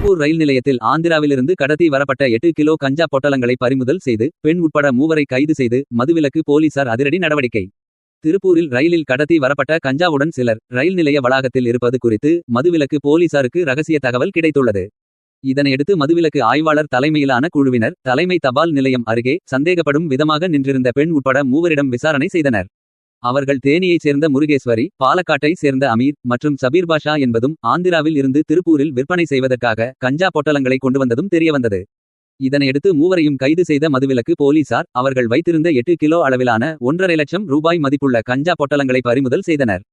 திருப்பூர் ரயில் நிலையத்தில் ஆந்திராவிலிருந்து கடத்தி வரப்பட்ட 8 கிலோ கஞ்சா பொட்டலங்களை பறிமுதல் செய்து பெண் உட்பட 3 கைது செய்து மதுவிலக்கு போலீசார் அதிரடி நடவடிக்கை. திருப்பூரில் ரயிலில் கடத்தி வரப்பட்ட கஞ்சாவுடன் சிலர் ரயில் நிலைய வளாகத்தில் இருப்பது குறித்து மதுவிலக்கு போலீசாருக்கு ரகசிய தகவல் கிடைத்துள்ளது. இதனையடுத்து மதுவிலக்கு ஆய்வாளர் தலைமையிலான குழுவினர் தலைமை தபால் நிலையம் அருகே சந்தேகப்படும் விதமாக நின்றிருந்த பெண் உட்பட 3 விசாரணை செய்தனர். அவர்கள் தேனியைச் சேர்ந்த முருகேஸ்வரி, பாலக்காட்டை சேர்ந்த அமீர் மற்றும் சபீர் பாஷா என்பதும் ஆந்திராவில் இருந்து திருப்பூரில் விற்பனை செய்வதற்காக கஞ்சா பொட்டலங்களை கொண்டு வந்ததும் தெரியவந்தது. இதனையடுத்து 3 கைது செய்த மதுவிலக்கு போலீசார் அவர்கள் வைத்திருந்த 8 கிலோ அளவிலான 1,50,000 ரூபாய் மதிப்புள்ள கஞ்சா பொட்டலங்களை பறிமுதல் செய்தனர்.